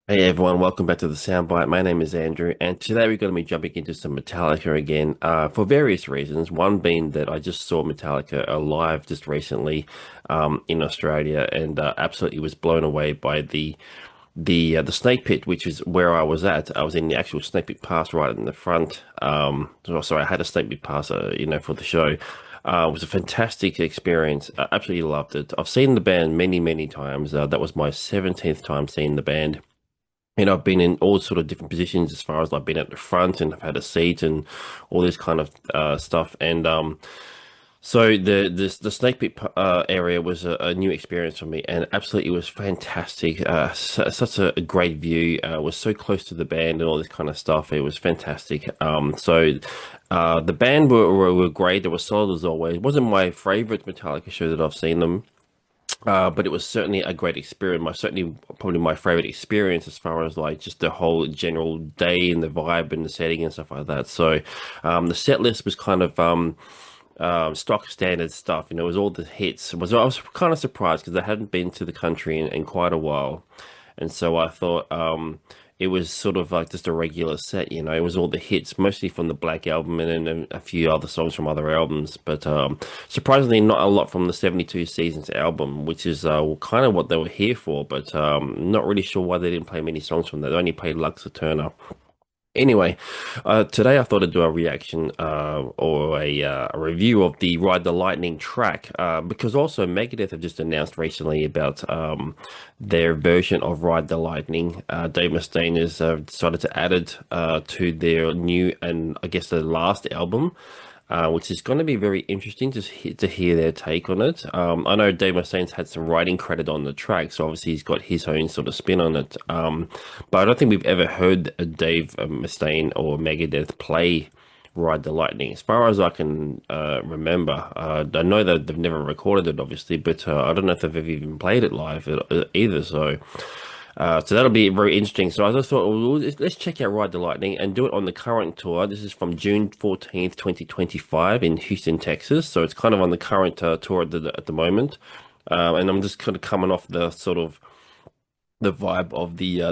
Hey everyone, welcome back to the Soundbyte. My name is Andrew, and today we're going to be jumping into some Metallica again, for various reasons. One being that I just saw Metallica live just recently, in Australia, and absolutely was blown away by the Snake Pit, which is where I was at. I was in the actual Snake Pit pass right in the front. Sorry, I had a Snake Pit pass, for the show. It was a fantastic experience. I absolutely loved it. I've seen the band many, many times. That was my 17th time seeing the band. I've been in all sort of different positions as far as I've been at the front and I've had a seat and all this kind of stuff. And so the Snake Pit area was a new experience for me, and absolutely it was fantastic. Such a great view. Was so close to the band and all this kind of stuff. It was fantastic. The band were great. They were solid as always. It wasn't my favorite Metallica show that I've seen them. But it was certainly a great experience. Certainly probably my favorite experience as far as like just the whole general day and the vibe and the setting and stuff like that. So, the set list was kind of stock standard stuff. It was all the hits. I was kind of surprised because I hadn't been to the country in quite a while, and so I thought it was sort of like just a regular set. It was all the hits, mostly from the Black Album and then a few other songs from other albums. But surprisingly, not a lot from the 72 Seasons album, which is kind of what they were here for. But not really sure why they didn't play many songs from that. They only played Lux Eterna. Anyway, today I thought I'd do a reaction or a review of the Ride the Lightning track, because also Megadeth have just announced recently about their version of Ride the Lightning. Dave Mustaine has decided to add it to their new and I guess the last album. Which is going to be very interesting to hear their take on it. I know Dave Mustaine's had some writing credit on the track, so obviously he's got his own sort of spin on it. But I don't think we've ever heard a Dave Mustaine or Megadeth play Ride the Lightning, as far as I can remember. I know that they've never recorded it, obviously, but I don't know if they've ever even played it live either. So that'll be very interesting. So I just thought, well, let's check out Ride the Lightning and do it on the current tour. This is from June 14th, 2025 in Houston, Texas. So it's kind of on the current tour at the moment. And I'm just kind of coming off the sort of the vibe of the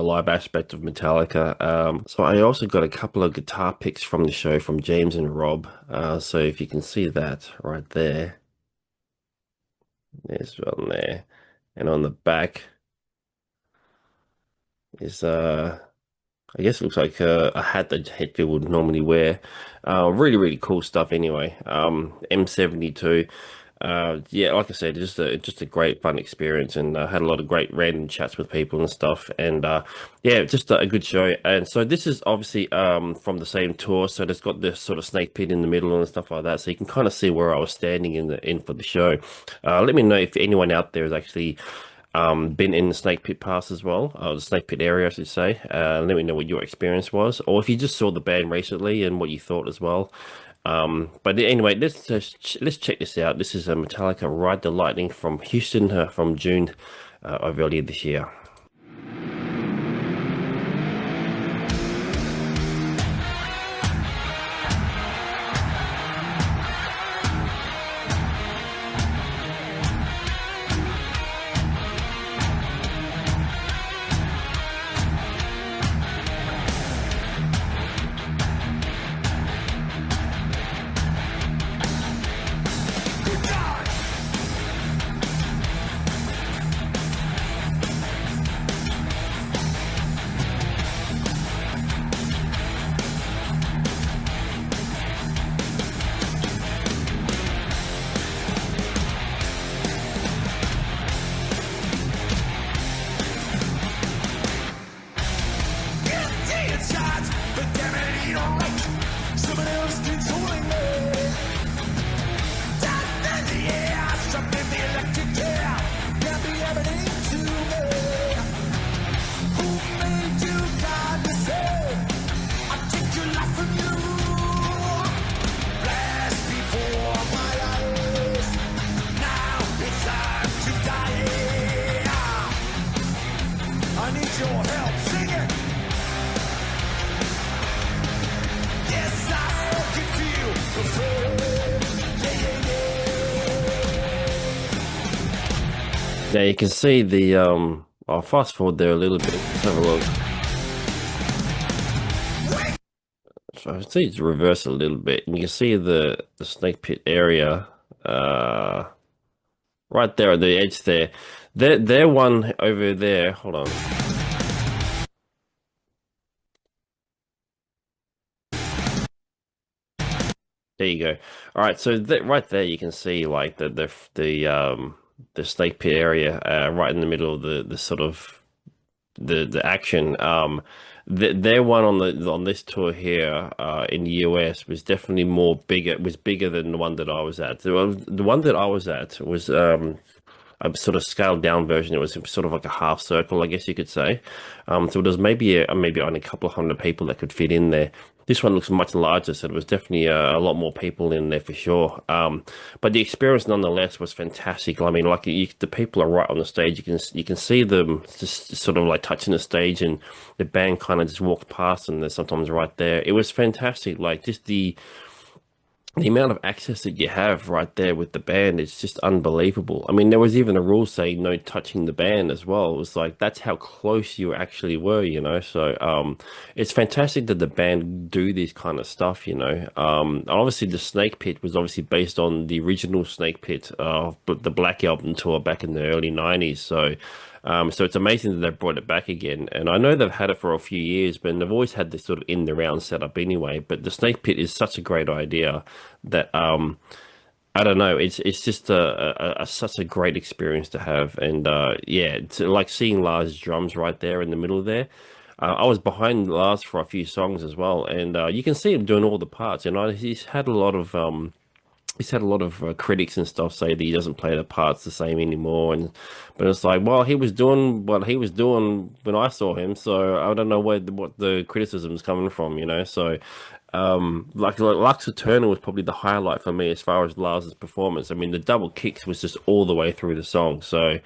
live aspect of Metallica. So I also got a couple of guitar picks from the show from James and Rob. So if you can see that right there, there's one there. And on the back is I guess it looks like a hat that Hetfield would normally wear. Really, really cool stuff anyway. M72. Yeah, like I said, just a great fun experience, and had a lot of great random chats with people and stuff. And yeah, just a good show. And so this is obviously from the same tour, so it's got this sort of snake pit in the middle and stuff like that, so you can kind of see where I was standing in for the show. Let me know if anyone out there has actually been in the Snake Pit Pass as well, the Snake Pit area, I should say. Let me know what your experience was, or if you just saw the band recently and what you thought as well. But anyway, let's check this out. This is a Metallica Ride the Lightning from Houston, from June of earlier this year. Yeah, you can see the I'll fast forward there a little bit. Let's have a look. So I see it's reverse a little bit, and you can see the snake pit area uh right there at the edge there. There one over there. Hold on. There you go. All right, so that right there you can see like the snake pit area right in the middle of the sort of the action. Their one on the on this tour here in the US was definitely more bigger. Was bigger than the one that I was at. The one that I was at was a sort of scaled down version. It was sort of like a half circle, I guess you could say. So there's maybe only a couple of hundred people that could fit in there. This one looks much larger, so there was definitely a lot more people in there for sure. But the experience nonetheless was fantastic. I mean, like the people are right on the stage. You can see them just sort of like touching the stage, and the band kind of just walks past, and they're sometimes right there. It was fantastic. Like just the amount of access that you have right there with the band is just unbelievable. I mean, there was even a rule saying no touching the band as well. It was like that's how close you actually were, you know. So, it's fantastic that the band do this kind of stuff, you know. Obviously the Snake Pit was obviously based on the original Snake Pit, but the Black Album tour back in the early 90s. So it's amazing that they've brought it back again. And I know they've had it for a few years, but they've always had this sort of in the round setup anyway. But the Snake Pit is such a great idea that I don't know, it's just such a great experience to have. And yeah, it's like seeing Lars' drums right there in the middle there. I was behind Lars for a few songs as well, and you can see him doing all the parts. You know, he's had a lot of critics and stuff say that he doesn't play the parts the same anymore, and but it's like, well, he was doing what he was doing when I saw him, so I don't know what the criticism is coming from, you know. So, like Lux Eternal was probably the highlight for me as far as Lars's performance. I mean, the double kicks was just all the way through the song. So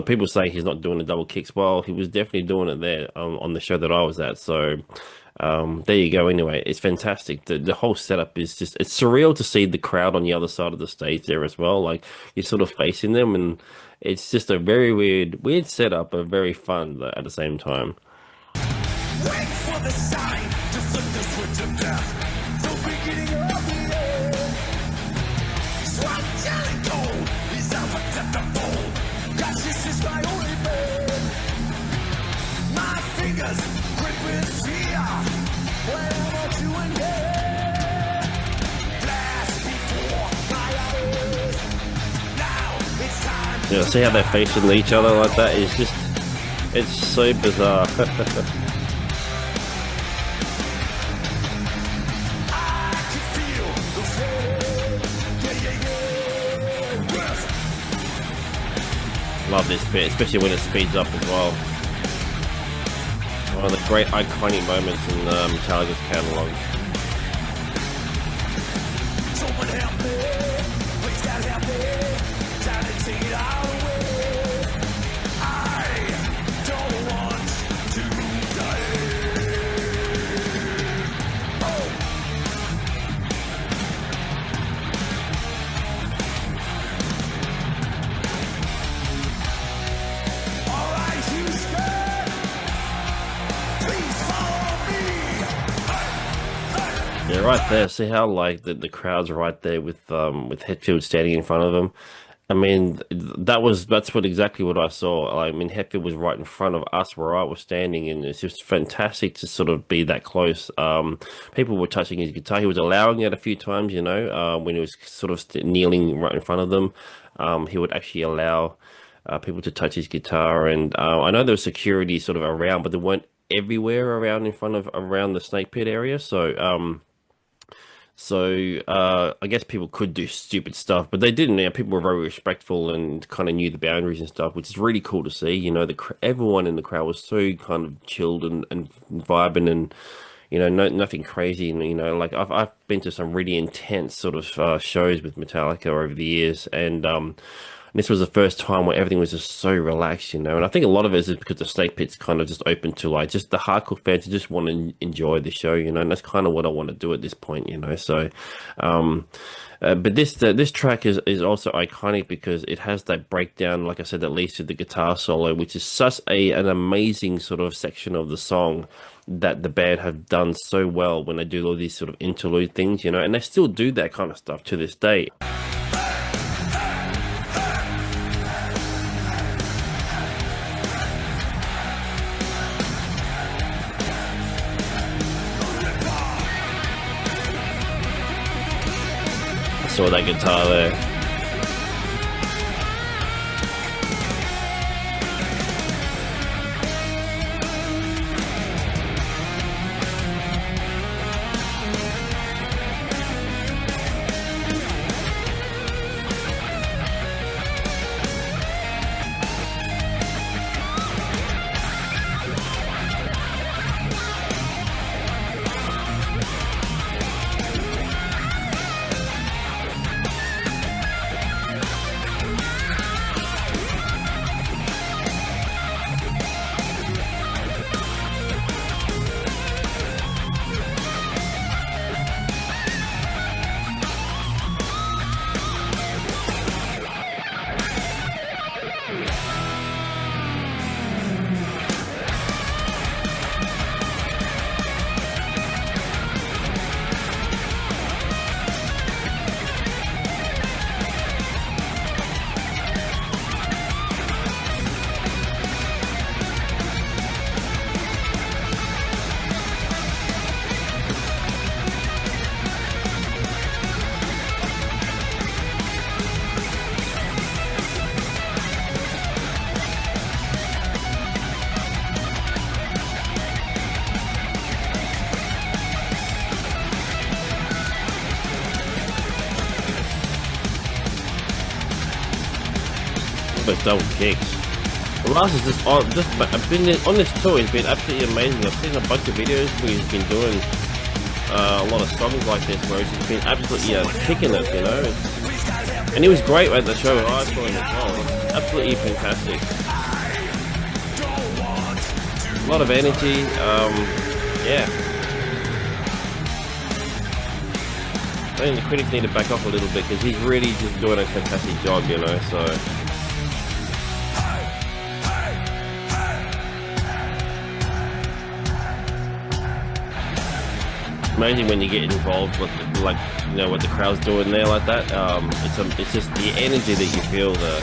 people say he's not doing the double kicks. Well, he was definitely doing it there on the show that I was at. So. There you go. Anyway, it's fantastic. The whole setup is just it's surreal to see the crowd on the other side of the stage there as well. Like you're sort of facing them, and it's just a very weird setup, but very fun at the same time. Wait for the sign to flip the switch of death. The beginning of the end. Swat jelly cold is unacceptable. Cause this is my only bed. My fingers gripping fear. Wherever to engage. Blast before my eyes. Now it's time. Yeah, see how they're facing each other like that? It's so bizarre. Love this bit, especially when it speeds up as well. One of the great iconic moments in Metallica's catalog. Someone help me, please God help me, time to take it all away. I don't want to die. Alright, Houston, please follow me. Yeah, right there. See how like the crowd's right there with Hetfield standing in front of them. I mean, that's what exactly what I saw. I mean, Hetfield was right in front of us where I was standing, and it's just fantastic to sort of be that close. People were touching his guitar. He was allowing it a few times, you know, when he was sort of kneeling right in front of them. He would actually allow people to touch his guitar, and I know there was security sort of around, but they weren't everywhere around in front of around the Snake Pit area. So I guess people could do stupid stuff, but they didn't. You know, people were very respectful and kind of knew the boundaries and stuff, which is really cool to see. You know, everyone in the crowd was so kind of chilled and vibing, and you know, nothing crazy. And you know, like I've been to some really intense sort of shows with Metallica over the years, and this was the first time where everything was just so relaxed, you know. And I think a lot of it is because the Snake Pit's kind of just open to like just the hardcore fans who just want to enjoy the show, you know. And that's kind of what I want to do at this point, you know. So, um, but this track is also iconic because it has that breakdown, like I said, that leads to the guitar solo, which is such a an amazing sort of section of the song that the band have done so well when they do all these sort of interlude things, you know, and they still do that kind of stuff to this day. I saw that guitar there. Those double kicks. Lars is just I've been on this tour. He's been absolutely amazing. I've seen a bunch of videos where he's been doing a lot of songs like this, where he's just been absolutely kicking it, you know. And he was great at the show. I saw him as well. Absolutely fantastic. A lot of energy. Yeah. I think the critics need to back off a little bit because he's really just doing a fantastic job, you know. So. Amazing when you get involved with like you know what the crowd's doing there like that. It's just the energy that you feel there.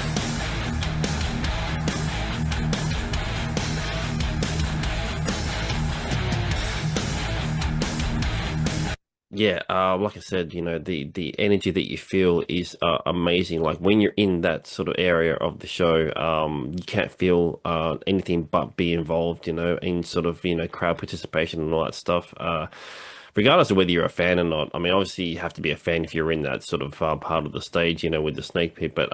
Yeah, like I said, you know, the energy that you feel is amazing. Like when you're in that sort of area of the show, you can't feel anything but be involved, you know, in sort of, you know, crowd participation and all that stuff. Regardless of whether you're a fan or not. I mean, obviously you have to be a fan if you're in that sort of part of the stage, you know, with the Snake Pit. But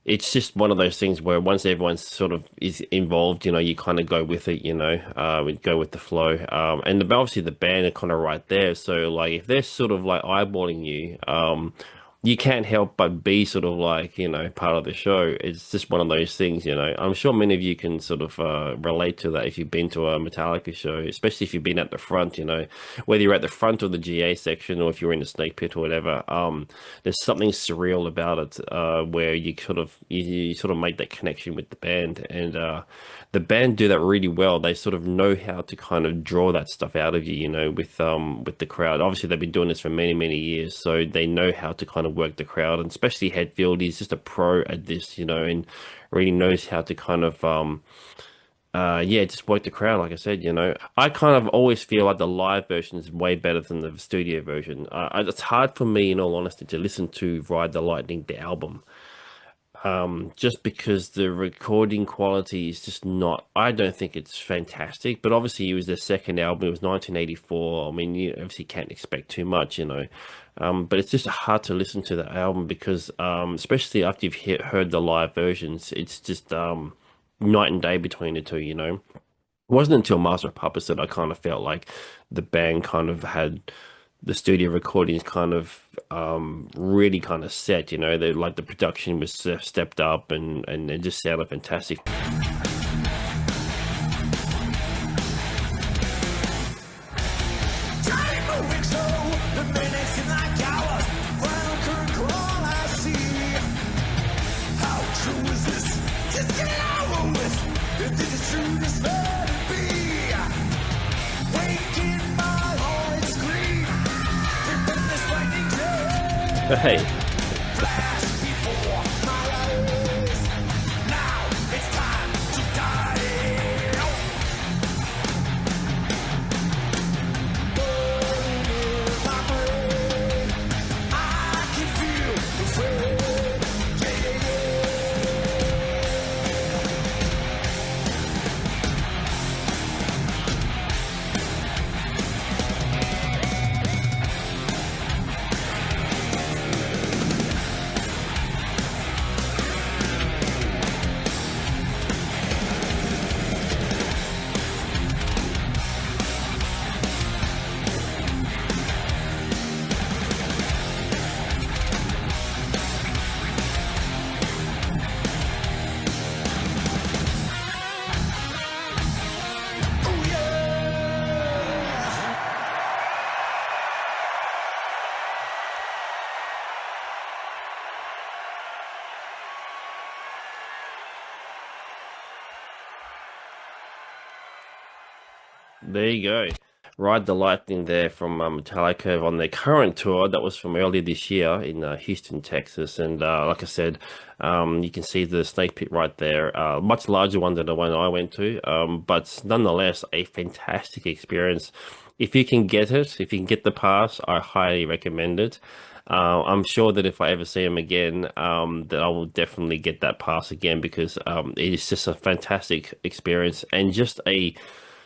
it's just one of those things where once everyone sort of is involved, you know, you kind of go with it, you know, we go with the flow. And obviously the band are kind of right there. So like if they're sort of like eyeballing you, you can't help but be sort of like, you know, part of the show. It's just one of those things, you know. I'm sure many of you can sort of relate to that if you've been to a Metallica show, especially if you've been at the front, you know, whether you're at the front of the GA section or if you're in the Snake Pit or whatever. There's something surreal about it, where you sort of make that connection with the band, and the band do that really well. They sort of know how to kind of draw that stuff out of you, you know, with the crowd. Obviously, they've been doing this for many years, so they know how to kind of work the crowd. And especially Hetfield, he's just a pro at this, you know, and really knows how to kind of yeah, just work the crowd. Like I said, you know, I kind of always feel like the live version is way better than the studio version. It's hard for me, in all honesty, to listen to Ride the Lightning, the album, just because the recording quality is just not, I don't think it's fantastic, but obviously it was their second album. It was 1984. I mean, you obviously can't expect too much, you know. But it's just hard to listen to the album because, especially after heard the live versions, it's just night and day between the two, you know. It wasn't until Master of Puppets that I kind of felt like the band kind of had the studio recordings kind of really kind of set. They like the production was stepped up, and it just sounded fantastic. Time moving slow, the minutes seem like hours. Final curtain crawl, I see. How true is this? Just get it over with. If this is true, this let it be. Waking my heart scream. Prevent this lightning day. Hey. Flash before my eyes. Now it's time to die. My brain, I can feel the flame. Yeah, oh yeah. There you go. Ride the Lightning there from Metallica on their current tour. That was from earlier this year in Houston, Texas. And like I said, you can see the Snake Pit right there. Much larger one than the one I went to, but nonetheless, a fantastic experience. If you can get it, if you can get the pass, I highly recommend it. I'm sure that if I ever see him again, that I will definitely get that pass again because it is just a fantastic experience and just a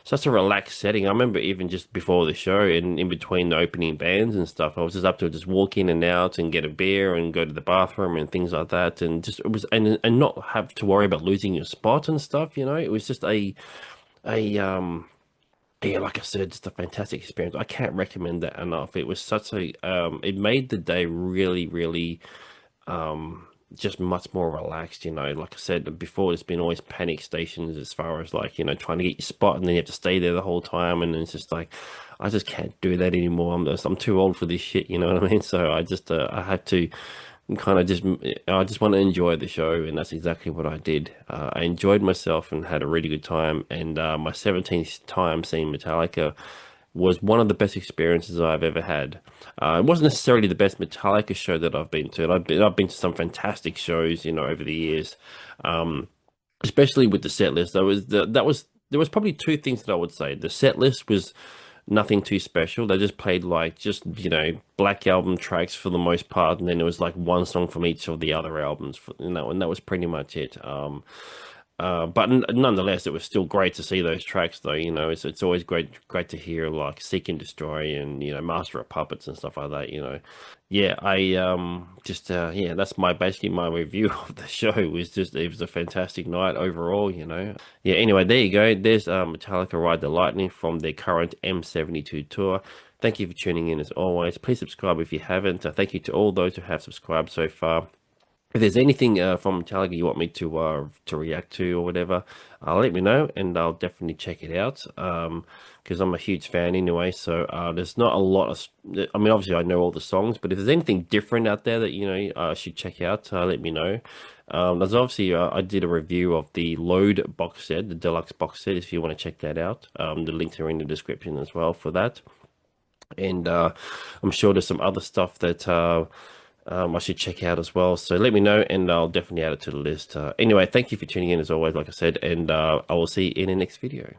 such a relaxed setting. I remember even just before the show and in between the opening bands and stuff, I was just up to just walk in and out and get a beer and go to the bathroom and things like that, and just it was and not have to worry about losing your spot and stuff. It was just a yeah, like I said, just a fantastic experience. I can't recommend that enough. It was such a it made the day really, really just much more relaxed. Like I said before, there's been always panic stations as far as like, trying to get your spot and then you have to stay there the whole time. And it's just like, I just can't do that anymore. I'm too old for this shit. You know what I mean? So I just, I had to kind of I just want to enjoy the show. And that's exactly what I did. I enjoyed myself and had a really good time. And my 17th time seeing Metallica was one of the best experiences I've ever had. It wasn't necessarily the best Metallica show that I've been to. And I've been to some fantastic shows, over the years. Especially with the set list. There was probably two things that I would say. The set list was nothing too special. They just played like just, Black Album tracks for the most part, and then there was like one song from each of the other albums, and that was pretty much it. But nonetheless, it was still great to see those tracks, though. It's always great to hear like Seek and Destroy and Master of Puppets and stuff like that. Yeah, I just yeah, that's basically my review of the show. It was a fantastic night overall. Yeah. Anyway, there you go. There's Metallica Ride the Lightning from their current M72 tour. Thank you for tuning in as always. Please subscribe if you haven't. Thank you to all those who have subscribed so far. If there's anything from Metallica you want me to react to or whatever, let me know and I'll definitely check it out. Because I'm a huge fan anyway. So there's not a lot of. I mean, obviously I know all the songs, but if there's anything different out there that I should check out, let me know. There's obviously I did a review of the Load box set, the deluxe box set. If you want to check that out, the links are in the description as well for that. And I'm sure there's some other stuff that. I should check out as well. So let me know and I'll definitely add it to the list. Anyway, thank you for tuning in as always, like I said, and I will see you in the next video.